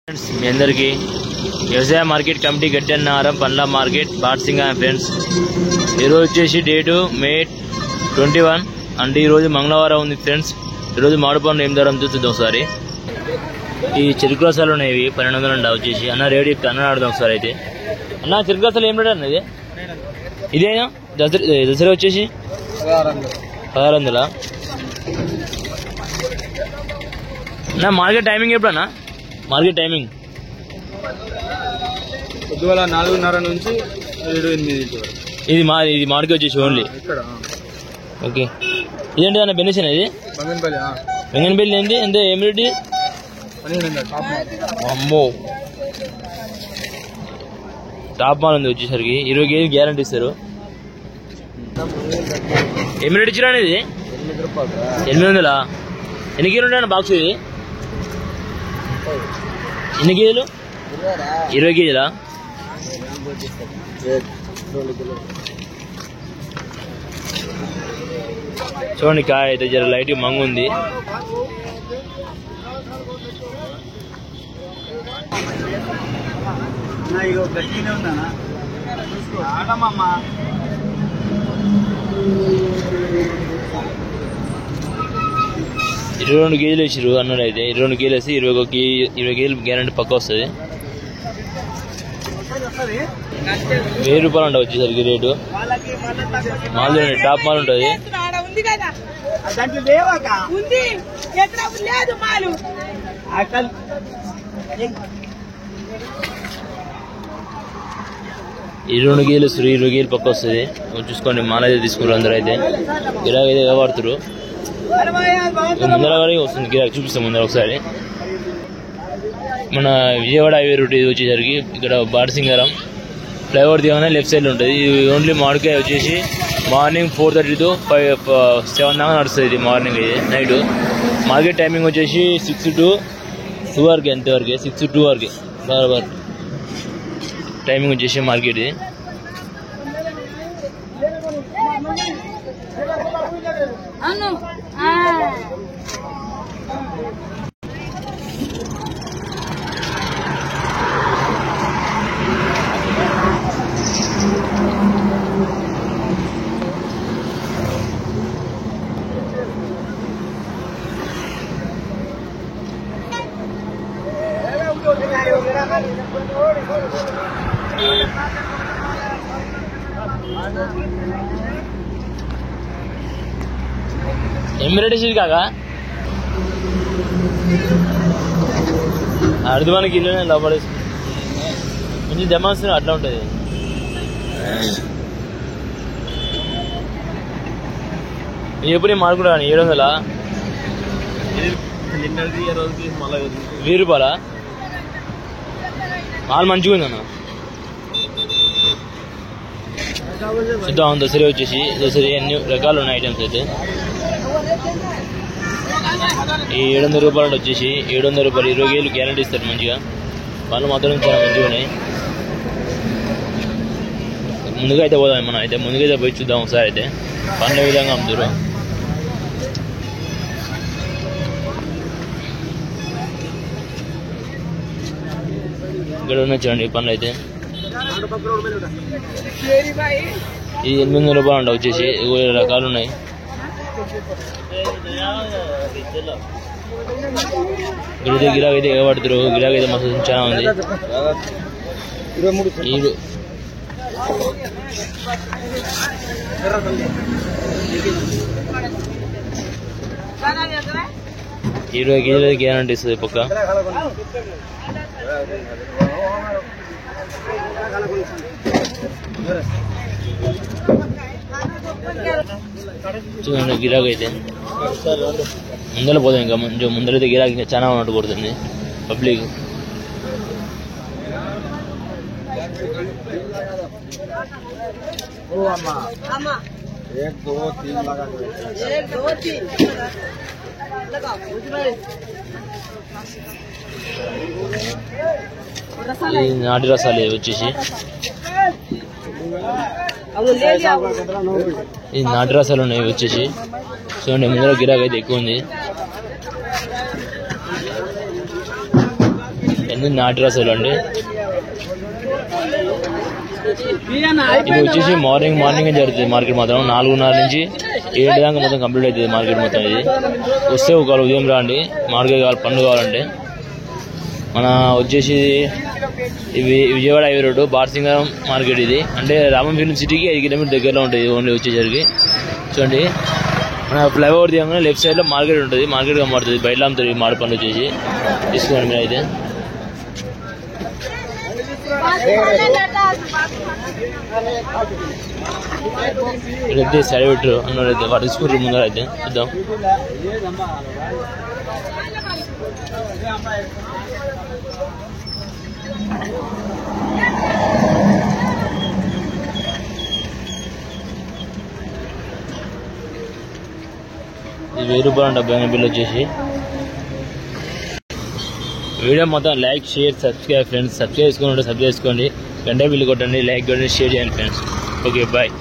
Friends మీ అందరికీ వ్యవసాయ market committee Gaddiannaram పండ్ల మార్కెట్ బాట్సింగా ఫ్రెండ్స్. ఈరోజు వచ్చేసి డేటు మే 21 అంటే ఈరోజు మంగళవారం ఉంది ఫ్రెండ్స్. ఈరోజు మామిడి పండ్లు ఏం ధర చూద్దాం ఒకసారి. ఈ చెరుకు రసాలు ఉన్నాయి, 1200 వచ్చేసి అన్న రేటు చెప్తే అన్న ఆడదాం ఒకసారి. అయితే అన్న చెరుకు రసాలు ఏం రేట్ అన్న ఇది? ఇదేనా దసరా వచ్చేసి 1600. అన్న మార్కెట్ టైమింగ్ ఎప్పుడన్నా? మార్కెట్ టైమింగ్ పొద్దుగల 4:30 నుంచి 7-8 వరకు. ఇది మామిడికి వచ్చేసి ఓన్లీ. ఓకే, ఇదేంటి అన్న బెనిషన్? ఇది బెంగన్పల్లి ఏంటి? ఎంత ఏమిటి? అమ్మో, టాప్ మాల్ ఉంది వచ్చేసరికి 20 కేజీ గ్యారంటీ ఇస్తారు. ఏమి రేట్ ఇచ్చిరా ఇది? 800. ఎన్ని కేజీలు ఉంటాయన్న బాక్స్ ఇది? ఎన్ని కేజీలు? 20 కేజీలా? చూడండి, కాయ అయితే జర లైట్ మంగు ఉంది. ఇరవై 22 కేజీలు వేసిరు అన్నాడు. అయితే 22 కేజీలు వేసి 20 కేజీలు గ్యారంటీ పక్క వస్తుంది. 1000 రూపాయలు ఉంటుంది వచ్చేసరికి రేటు. మాల్ టాప్ మాల్ ఉంటుంది. 22 కేజీలు 20 కేజీలు పక్క వస్తుంది. చూసుకోండి, మాల్ అయితే తీసుకున్నారు అందరూ. అయితే గిరాకీ అయితే వాడుతారు. ముందర వస్తుంది గిరాకీ, చూపిస్తాం ముందర ఒకసారి. మన విజయవాడ హైవే రూట్ ఇది వచ్చేసరికి ఇక్కడ బాటసింగారం ఫ్లైఓవర్ దిగానే లెఫ్ట్ సైడ్లో ఉంటుంది. ఇది ఓన్లీ మామిడికాయ వచ్చేసి మార్నింగ్ 4:30 to 7 దాకా నడుస్తుంది. ఇది మార్నింగ్, ఇది నైట్. మార్కెట్ టైమింగ్ వచ్చేసి 6 to 2 వరకు. ఎంతవరకు? 6 to 2 వరకు బరాబర్ టైమింగ్ వచ్చేసి మార్కెట్ ఇది. ఎమిరేట్ ఇది కాక అర్ధమానికి ఇల్లునే లోపడేసి కొంచెం జమాస్తుంది, అట్లా ఉంటుంది. ఎప్పుడు నేను మాడుకుంటాను 700. 1000 రూపాయలా? మాల్ మంచిగా ఉంది అన్న. చూద్దాం. దసరా వచ్చేసి దసరా అన్ని రకాలు ఉన్నాయి ఐటమ్స్. అయితే ఈ 700 రూపాయలు వచ్చేసి 700 రూపాయలు 20 కేజీలు గ్యారంటీ ఇస్తారు. మంచిగా పనులు మాత్రం చాలా మంచిగా ఉన్నాయి. ముందుగా అయితే పోదాం మనం. అయితే ముందుకైతే పోయి చూద్దాం ఒకసారి. అయితే పనుల విధంగా అమ్ముతారు. ఇక్కడ ఉన్న చూడండి పనులు అయితే. ఈ 800 రూపాయలు ఉంటాయి వచ్చేసి. 20 రకాలు ఉన్నాయి. ఇక్కడైతే గిరాకీ అయితే ఎగబడుతారు. గిరాకీ అయితే మస్తు చాలా ఉంది. ఈ 20 కేజీలు అయితే గ్యారంటీ ఇస్తుంది పక్క. చూడండి గిరాకీ అయితే ముందర పోదాం. ఇంకా కొంచెం ముందరైతే గిరాకీ ఇంకా చాలా ఉన్నట్టు కొడుతుంది పబ్లిక్. నాటి రసాలు వచ్చేసి ఈ నాటు రసాలు ఉన్నాయి వచ్చేసి. చూడండి ముందర గిరాకీ అయితే ఎక్కువ ఉంది. ఎందుకు నాటి రసాలు అండి. ఇది వచ్చేసి మార్నింగ్ జరుగుతుంది మార్కెట్ మాత్రం 4:30 నుంచి 7 దాకా మొత్తం కంప్లీట్ అవుతుంది మార్కెట్ మొత్తం. ఇది వస్తే ఒకవేళ ఉదయం రండి, మార్కెట్ కావాలి పండ్లు కావాలంటే. మన వచ్చేసి ఇవి విజయవాడ హైవే రోడ్డు బార్సింగం మార్కెట్. ఇది అంటే రామం ఫిల్మ్ సిటీకి 5 కిలోమీటర్ దగ్గరలో ఉంటుంది ఓన్లీ వచ్చేసరికి. చూడండి మన ఫ్లైఓవర్ దిగంగానే లెఫ్ట్ సైడ్ లో మార్కెట్ ఉంటుంది, మార్కెట్ కనబడుతుంది. బయట అమ్ముతుంది మామిడి పండ్లు వచ్చేసి. తీసుకోండి మీరు అయితే. అయితే సైడ్ పెట్టరు అన్నారు అయితే వాటి తీసుకుంటారు ముందర అయితే చూద్దాం. ఇది 1000 రూపాయలు అంట బెంగ బిల్ వచ్చేసి. వీడియో మొత్తం like share subscribe friends. Subscribe చేసుకోండి, సబ్స్క్రైబ్ చేసుకోండి, గంట బిల్లు కొట్టండి, లైక్ కొట్టండి, షేర్ చేయండి ఫ్రెండ్స్. Okay bye.